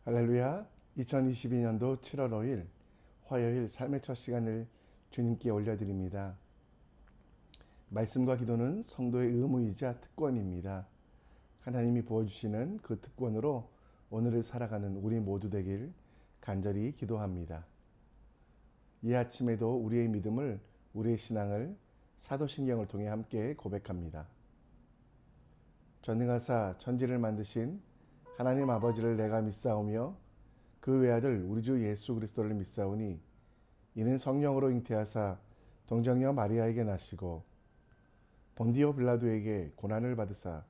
할렐루야. 2022년도 7월 5일 화요일 삶의 첫 시간을 주님께 올려드립니다. 말씀과 기도는 성도의 의무이자 특권입니다. 하나님이 부어주시는 그 특권으로 오늘을 살아가는 우리 모두 되길 간절히 기도합니다. 이 아침에도 우리의 믿음을, 우리의 신앙을 사도신경을 통해 함께 고백합니다. 전능하사 천지를 만드신 하나님 아버지를 내가 믿사오며 그 외아들 우리 주 예수 그리스도를 믿사오니 이는 성령으로 잉태하사 동정녀 마리아에게 나시고 본디오 빌라도에게 고난을 받으사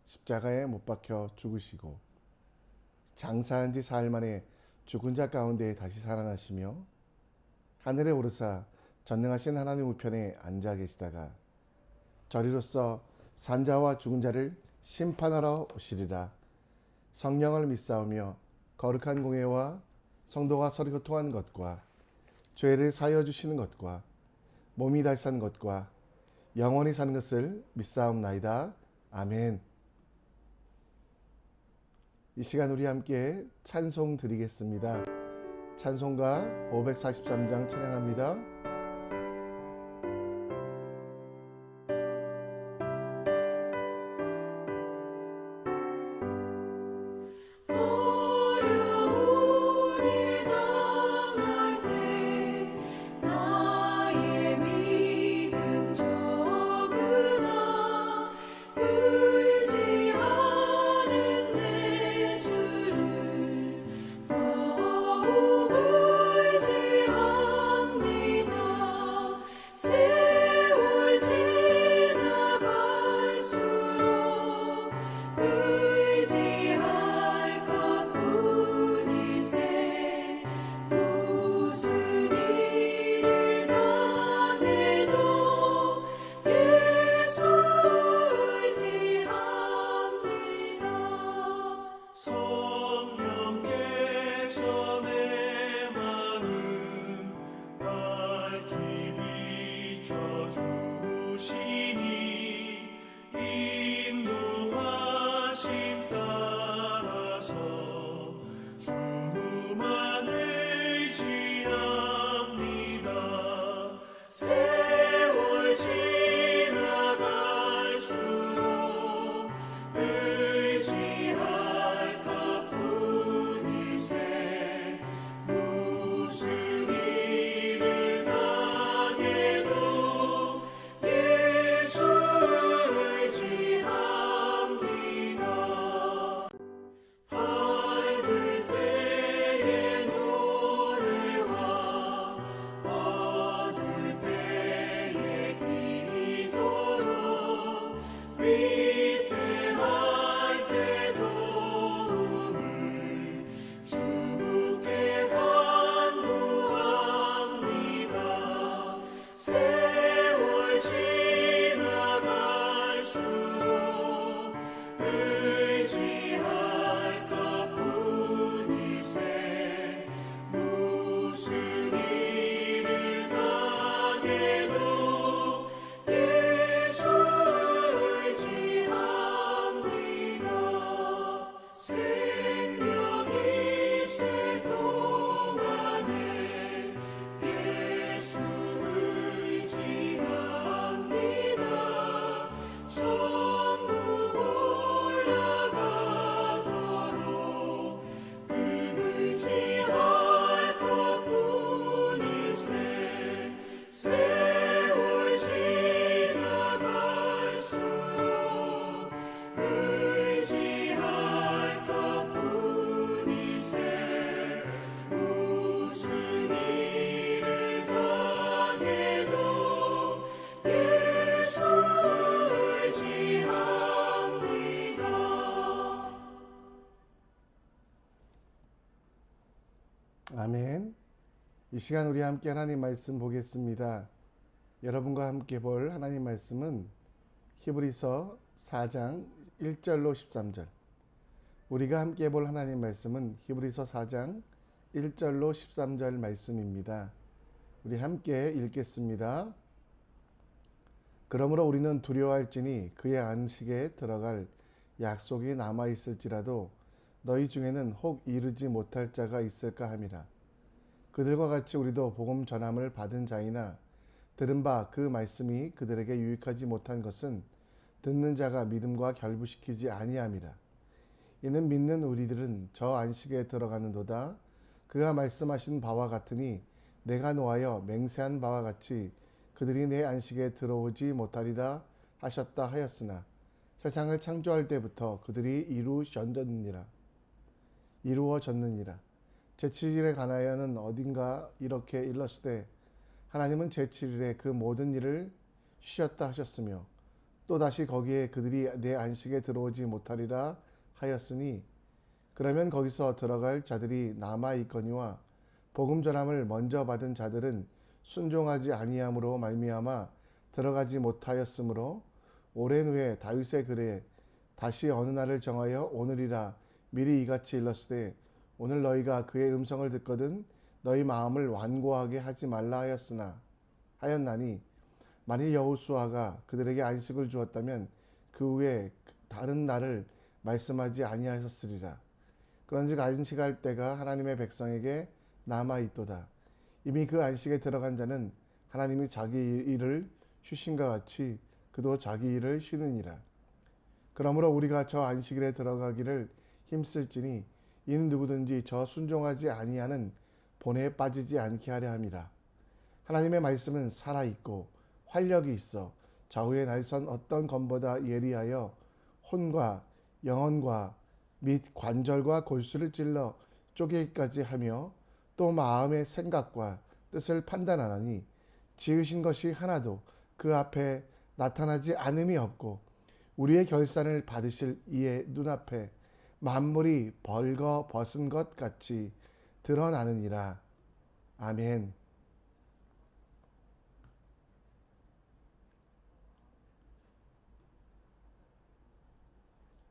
십자가에 못 박혀 죽으시고 장사한 지 사흘 만에 죽은 자 가운데 다시 살아나시며 하늘에 오르사 전능하신 하나님 우편에 앉아 계시다가 저리로서 산자와 죽은 자를 심판하러 오시리라. 성령을 믿사오며 거룩한 공예와 성도가 서로 교통하는 것과 죄를 사하여 주시는 것과 몸이 다시 사는 것과 영원히 사는 것을 믿사옵나이다. 아멘. 이 시간 우리 함께 찬송 드리겠습니다. 찬송가 543장 찬양합니다. 아멘. 이 시간 우리 함께 하나님 말씀 보겠습니다. 여러분과 함께 볼 하나님 말씀은 히브리서 4장 1절로 13절. 우리가 함께 볼 하나님 말씀은 히브리서 4장 1절로 13절 말씀입니다. 우리 함께 읽겠습니다. 그러므로 우리는 두려워할지니 그의 안식에 들어갈 약속이 남아있을지라도 너희 중에는 혹 이르지 못할 자가 있을까 함이라. 그들과 같이 우리도 복음 전함을 받은 자이나 들은 바 그 말씀이 그들에게 유익하지 못한 것은 듣는 자가 믿음과 결부시키지 아니함이라. 이는 믿는 우리들은 저 안식에 들어가는도다. 그가 말씀하신 바와 같으니 내가 노하여 맹세한 바와 같이 그들이 내 안식에 들어오지 못하리라 하셨다 하였으나 세상을 창조할 때부터 그들이 이루어졌느니라. 제7일에 관하여는 어딘가 이렇게 일렀으되 하나님은 제7일에 그 모든 일을 쉬었다 하셨으며 또다시 거기에 그들이 내 안식에 들어오지 못하리라 하였으니 그러면 거기서 들어갈 자들이 남아 있거니와 복음 전함을 먼저 받은 자들은 순종하지 아니함으로 말미암아 들어가지 못하였으므로 오랜 후에 다윗의 글에 다시 어느 날을 정하여 오늘이라 미리 이같이 일렀으되 오늘 너희가 그의 음성을 듣거든 너희 마음을 완고하게 하지 말라 하였나니 만일 여호수아가 그들에게 안식을 주었다면 그 후에 다른 날을 말씀하지 아니하셨으리라. 그런즉 안식할 때가 하나님의 백성에게 남아 있도다. 이미 그 안식에 들어간 자는 하나님이 자기 일을 쉬신과 같이 그도 자기 일을 쉬느니라. 그러므로 우리가 저 안식일에 들어가기를 힘쓸지니 이는 누구든지 저 순종하지 아니하는 본에 빠지지 않게 하려 함이라. 하나님의 말씀은 살아있고 활력이 있어 좌우의 날선 어떤 검보다 예리하여 혼과 영혼과 및 관절과 골수를 찔러 쪼개기까지 하며 또 마음의 생각과 뜻을 판단하나니 지으신 것이 하나도 그 앞에 나타나지 않음이 없고 우리의 결산을 받으실 이의 눈앞에 만물이 벌거 벗은 것 같이 드러나느니라. 아멘.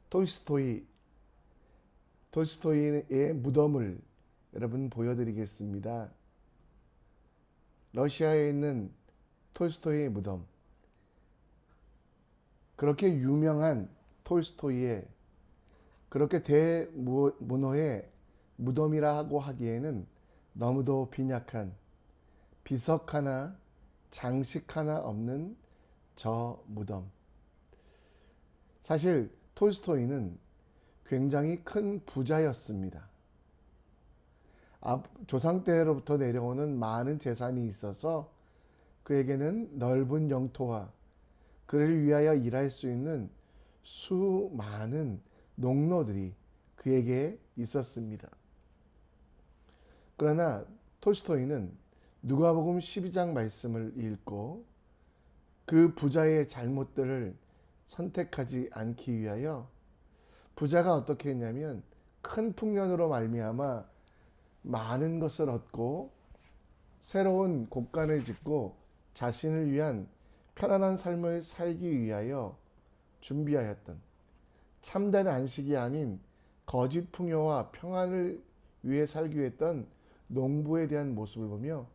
톨스토이의 무덤을 여러분 보여드리겠습니다. 러시아에 있는 톨스토이의 무덤. 그렇게 유명한 톨스토이의 그렇게 대문호의 무덤이라고 하기에는 너무도 빈약한 비석 하나 장식 하나 없는 저 무덤. 사실 톨스토이는 굉장히 큰 부자였습니다. 조상 때로부터 내려오는 많은 재산이 있어서 그에게는 넓은 영토와 그를 위하여 일할 수 있는 수많은 농노들이 그에게 있었습니다. 그러나 톨스토이는 누가복음 12장 말씀을 읽고 그 부자의 잘못들을 선택하지 않기 위하여 부자가 어떻게 했냐면 큰 풍년으로 말미암아 많은 것을 얻고 새로운 곳간을 짓고 자신을 위한 편안한 삶을 살기 위하여 준비하였던 참된 안식이 아닌 거짓 풍요와 평안을 위해 살기 했던 농부에 대한 모습을 보며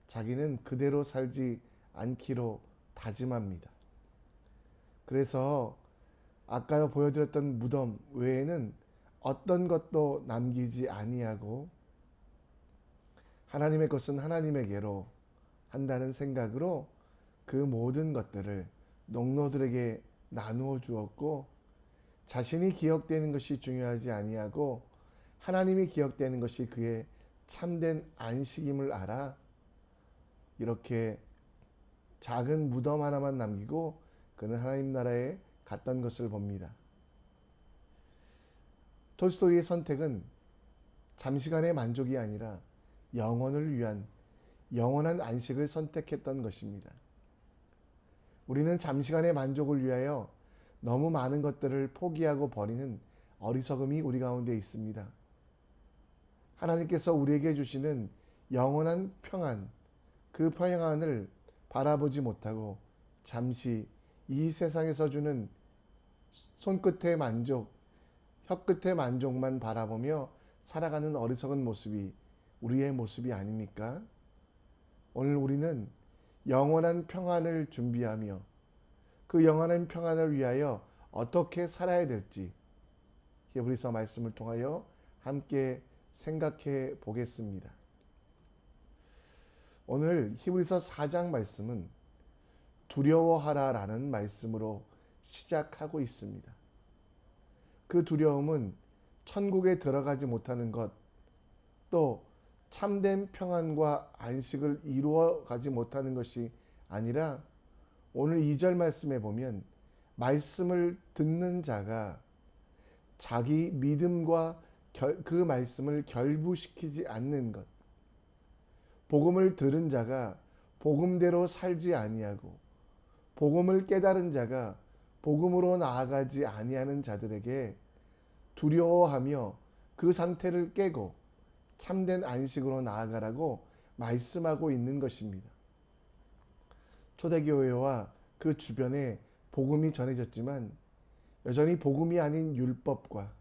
자기는 그대로 살지 않기로 다짐합니다. 그래서 아까 보여드렸던 무덤 외에는 어떤 것도 남기지 아니하고 하나님의 것은 하나님에게로 한다는 생각으로 그 모든 것들을 농노들에게 나누어 주었고 자신이 기억되는 것이 중요하지 아니하고 하나님이 기억되는 것이 그의 참된 안식임을 알아 이렇게 작은 무덤 하나만 남기고 그는 하나님 나라에 갔던 것을 봅니다. 톨스토이의 선택은 잠시간의 만족이 아니라 영혼을 위한 영원한 안식을 선택했던 것입니다. 우리는 잠시간의 만족을 위하여 너무 많은 것들을 포기하고 버리는 어리석음이 우리 가운데 있습니다. 하나님께서 우리에게 주시는 영원한 평안, 그 평안을 바라보지 못하고 잠시 이 세상에서 주는 손끝의 만족, 혀끝의 만족만 바라보며 살아가는 어리석은 모습이 우리의 모습이 아닙니까? 오늘 우리는 영원한 평안을 준비하며 그 영원한 평안을 위하여 어떻게 살아야 될지 히브리서 말씀을 통하여 함께 생각해 보겠습니다. 오늘 히브리서 4장 말씀은 두려워하라라는 말씀으로 시작하고 있습니다. 그 두려움은 천국에 들어가지 못하는 것, 또 참된 평안과 안식을 이루어가지 못하는 것이 아니라 오늘 2절 말씀에 보면 말씀을 듣는 자가 자기 믿음과 그 말씀을 결부시키지 않는 것, 복음을 들은 자가 복음대로 살지 아니하고 복음을 깨달은 자가 복음으로 나아가지 아니하는 자들에게 두려워하며 그 상태를 깨고 참된 안식으로 나아가라고 말씀하고 있는 것입니다. 초대교회와 그 주변에 복음이 전해졌지만 여전히 복음이 아닌 율법과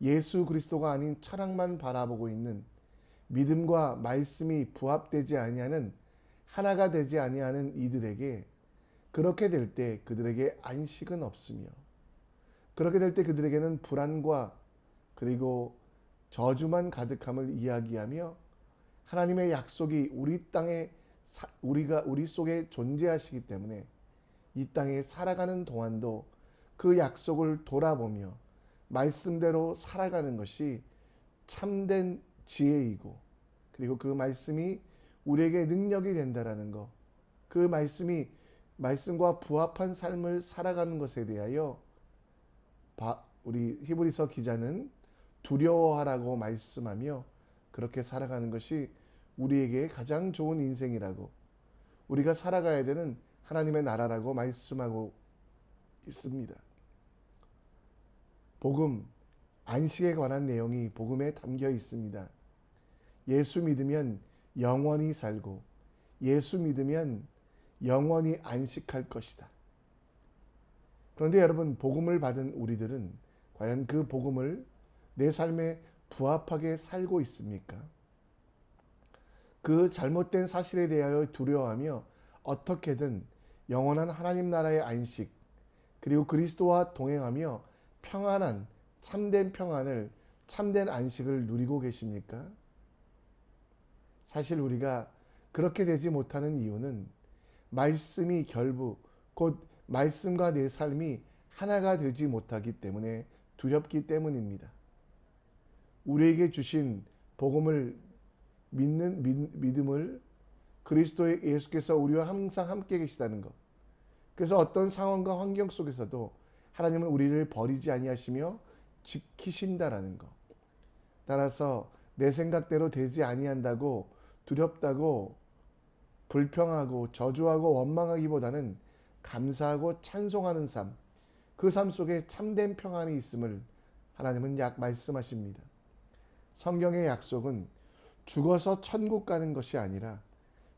예수 그리스도가 아닌 철학만 바라보고 있는 믿음과 말씀이 부합되지 아니하는 하나가 되지 아니하는 이들에게 그렇게 될 때 그들에게 안식은 없으며 그렇게 될 때 그들에게는 불안과 그리고 저주만 가득함을 이야기하며 하나님의 약속이 우리 땅에 우리 속에 존재하시기 때문에 이 땅에 살아가는 동안도 그 약속을 돌아보며 말씀대로 살아가는 것이 참된 지혜이고 그리고 그 말씀이 우리에게 능력이 된다라는 것, 그 말씀과 부합한 삶을 살아가는 것에 대하여 우리 히브리서 기자는 두려워하라고 말씀하며 그렇게 살아가는 것이 우리에게 가장 좋은 인생이라고 우리가 살아가야 되는 하나님의 나라라고 말씀하고 있습니다. 복음, 안식에 관한 내용이 복음에 담겨 있습니다. 예수 믿으면 영원히 살고 예수 믿으면 영원히 안식할 것이다. 그런데 여러분, 복음을 받은 우리들은 과연 그 복음을 내 삶에 부합하게 살고 있습니까? 그 잘못된 사실에 대하여 두려워하며 어떻게든 영원한 하나님 나라의 안식 그리고 그리스도와 동행하며 평안한 참된 평안을 참된 안식을 누리고 계십니까? 사실 우리가 그렇게 되지 못하는 이유는 말씀이 결부 곧 말씀과 내 삶이 하나가 되지 못하기 때문에 두렵기 때문입니다. 우리에게 주신 복음을 믿는 믿음을 그리스도의 예수께서 우리와 항상 함께 계시다는 것. 그래서 어떤 상황과 환경 속에서도 하나님은 우리를 버리지 아니하시며 지키신다라는 것. 따라서 내 생각대로 되지 아니한다고 두렵다고 불평하고 저주하고 원망하기보다는 감사하고 찬송하는 삶, 그 삶 속에 참된 평안이 있음을 하나님은 말씀하십니다. 성경의 약속은 죽어서 천국 가는 것이 아니라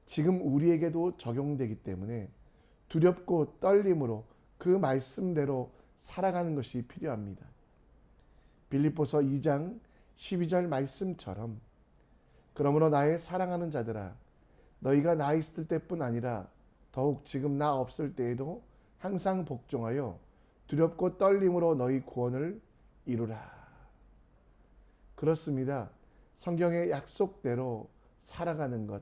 지금 우리에게도 적용되기 때문에 두렵고 떨림으로 그 말씀대로 살아가는 것이 필요합니다. 빌립보서 2장 12절 말씀처럼 그러므로 나의 사랑하는 자들아 너희가 나 있을 때뿐 아니라 더욱 지금 나 없을 때에도 항상 복종하여 두렵고 떨림으로 너희 구원을 이루라. 그렇습니다. 성경의 약속대로 살아가는 것.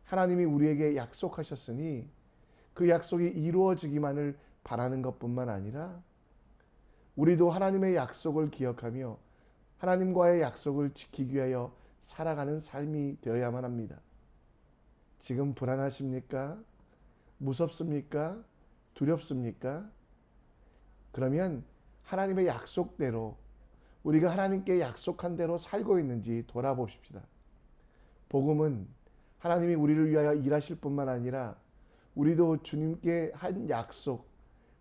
하나님이 우리에게 약속하셨으니 그 약속이 이루어지기만을 바라는 것뿐만 아니라 우리도 하나님의 약속을 기억하며 하나님과의 약속을 지키기 위하여 살아가는 삶이 되어야만 합니다. 지금 불안하십니까? 무섭습니까? 두렵습니까? 그러면 하나님의 약속대로 우리가 하나님께 약속한 대로 살고 있는지 돌아봅시다. 복음은 하나님이 우리를 위하여 일하실 뿐만 아니라 우리도 주님께 한 약속,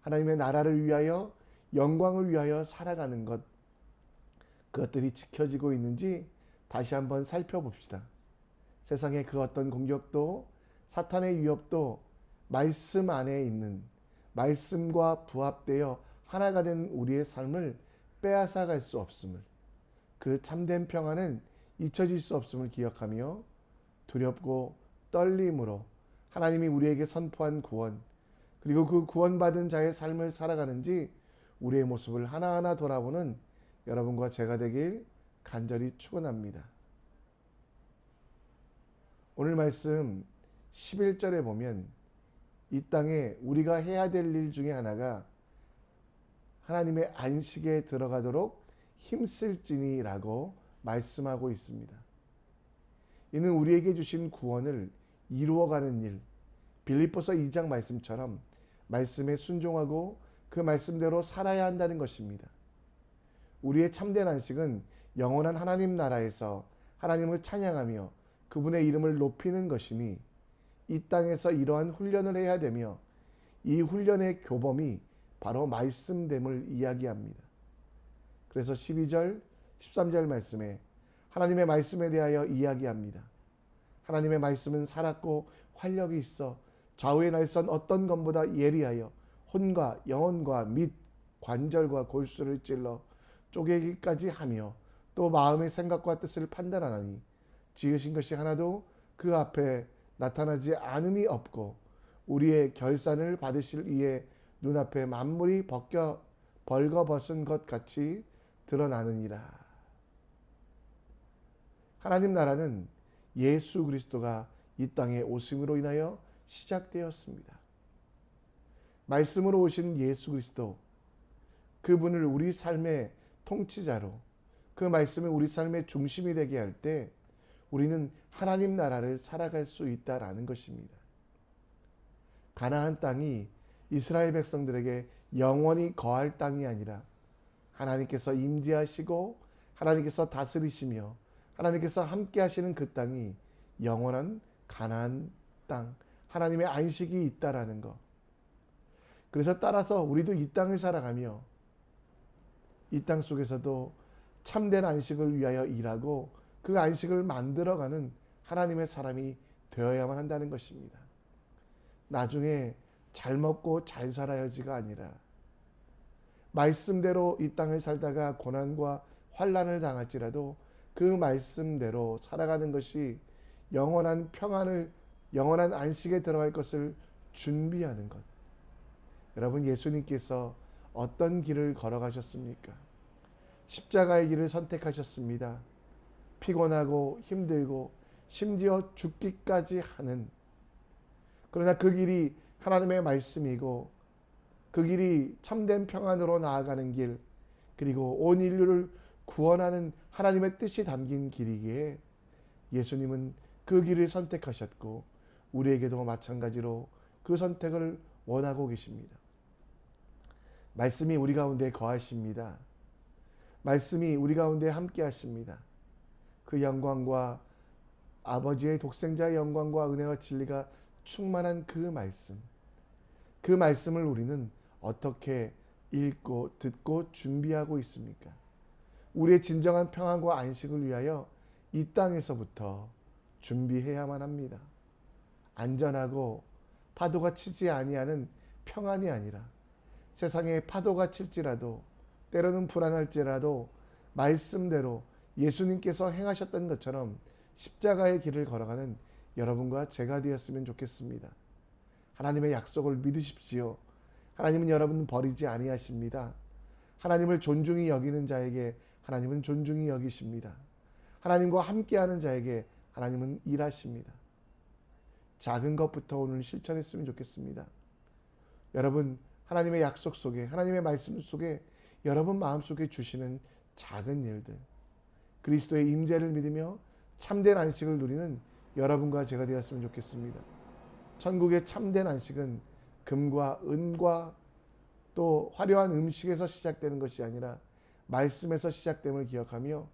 하나님의 나라를 위하여 영광을 위하여 살아가는 것, 그것들이 지켜지고 있는지 다시 한번 살펴봅시다. 세상의 그 어떤 공격도 사탄의 위협도 말씀 안에 있는 말씀과 부합되어 하나가 된 우리의 삶을 빼앗아갈 수 없음을, 그 참된 평안은 잊혀질 수 없음을 기억하며 두렵고 떨림으로 하나님이 우리에게 선포한 구원, 그리고 그 구원받은 자의 삶을 살아가는지 우리의 모습을 하나하나 돌아보는 여러분과 제가 되길 간절히 축원합니다. 오늘 말씀 11절에 보면 이 땅에 우리가 해야 될 일 중에 하나가 하나님의 안식에 들어가도록 힘쓸지니라고 말씀하고 있습니다. 이는 우리에게 주신 구원을 이루어가는 일, 빌립보서 2장 말씀처럼 말씀에 순종하고 그 말씀대로 살아야 한다는 것입니다. 우리의 참된 안식은 영원한 하나님 나라에서 하나님을 찬양하며 그분의 이름을 높이는 것이니 이 땅에서 이러한 훈련을 해야 되며 이 훈련의 교범이 바로 말씀됨을 이야기합니다. 그래서 12절, 13절 말씀에 하나님의 말씀에 대하여 이야기합니다. 하나님의 말씀은 살았고 활력이 있어 좌우의 날선 어떤 검보다 예리하여 혼과 영혼과 및 관절과 골수를 찔러 쪼개기까지 하며 또 마음의 생각과 뜻을 판단하나니 지으신 것이 하나도 그 앞에 나타나지 않음이 없고 우리의 결산을 받으실 이의 눈앞에 만물이 벌거벗은 것 같이 드러나느니라. 하나님 나라는 예수 그리스도가 이 땅에 오심으로 인하여 시작되었습니다. 말씀으로 오신 예수 그리스도, 그분을 우리 삶의 통치자로, 그 말씀이 우리 삶의 중심이 되게 할 때 우리는 하나님 나라를 살아갈 수 있다라는 것입니다. 가나안 땅이 이스라엘 백성들에게 영원히 거할 땅이 아니라 하나님께서 임재하시고 하나님께서 다스리시며 하나님께서 함께 하시는 그 땅이 영원한 가나안 땅, 하나님의 안식이 있다라는 것. 그래서 따라서 우리도 이 땅을 살아가며 이 땅 속에서도 참된 안식을 위하여 일하고 그 안식을 만들어가는 하나님의 사람이 되어야만 한다는 것입니다. 나중에 잘 먹고 잘 살아야지가 아니라 말씀대로 이 땅을 살다가 고난과 환난을 당할지라도 그 말씀대로 살아가는 것이 영원한 평안을, 영원한 안식에 들어갈 것을 준비하는 것. 여러분, 예수님께서 어떤 길을 걸어가셨습니까? 십자가의 길을 선택하셨습니다. 피곤하고 힘들고 심지어 죽기까지 하는, 그러나 그 길이 하나님의 말씀이고 그 길이 참된 평안으로 나아가는 길, 그리고 온 인류를 구원하는 하나님의 뜻이 담긴 길이기에 예수님은 그 길을 선택하셨고 우리에게도 마찬가지로 그 선택을 원하고 계십니다. 말씀이 우리 가운데 거하십니다. 말씀이 우리 가운데 함께 하십니다. 그 영광과 아버지의 독생자의 영광과 은혜와 진리가 충만한 그 말씀을 우리는 어떻게 읽고 듣고 준비하고 있습니까? 우리의 진정한 평안과 안식을 위하여 이 땅에서부터 준비해야만 합니다. 안전하고 파도가 치지 아니하는 평안이 아니라 세상에 파도가 칠지라도 때로는 불안할지라도 말씀대로 예수님께서 행하셨던 것처럼 십자가의 길을 걸어가는 여러분과 제가 되었으면 좋겠습니다. 하나님의 약속을 믿으십시오. 하나님은 여러분 버리지 아니하십니다. 하나님을 존중히 여기는 자에게 하나님은 존중히 여기십니다. 하나님과 함께하는 자에게 하나님은 일하십니다. 작은 것부터 오늘 실천했으면 좋겠습니다. 여러분, 하나님의 약속 속에, 하나님의 말씀 속에 여러분 마음속에 주시는 작은 일들, 그리스도의 임재를 믿으며 참된 안식을 누리는 여러분과 제가 되었으면 좋겠습니다. 천국의 참된 안식은 금과 은과 또 화려한 음식에서 시작되는 것이 아니라 말씀에서 시작됨을 기억하며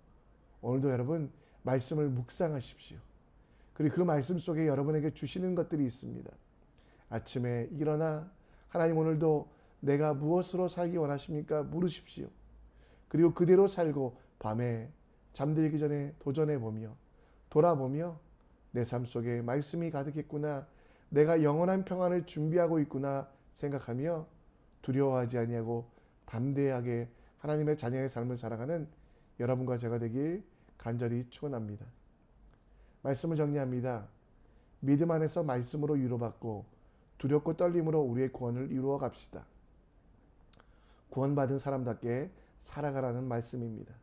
오늘도 여러분 말씀을 묵상하십시오. 그리고 그 말씀 속에 여러분에게 주시는 것들이 있습니다. 아침에 일어나 하나님 오늘도 내가 무엇으로 살기 원하십니까? 물으십시오. 그리고 그대로 살고 밤에 잠들기 전에 도전해보며 돌아보며 내 삶 속에 말씀이 가득했구나, 내가 영원한 평안을 준비하고 있구나 생각하며 두려워하지 아니하고 담대하게 하나님의 자녀의 삶을 살아가는 여러분과 제가 되길 간절히 축원합니다. 말씀을 정리합니다. 믿음 안에서 말씀으로 위로받고 두렵고 떨림으로 우리의 구원을 이루어 갑시다. 구원받은 사람답게 살아가라는 말씀입니다.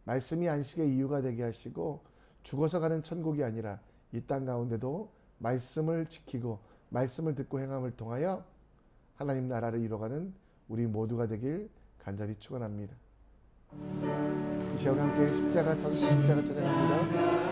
말씀이 안식의 이유가 되게 하시고 죽어서 가는 천국이 아니라 이 땅 가운데도 말씀을 지키고 말씀을 듣고 행함을 통하여 하나님 나라를 이뤄가는 우리 모두가 되길 간절히 축원합니다. 이 시간 함께 십자가 찬양합니다.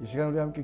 이 시간 우리 함께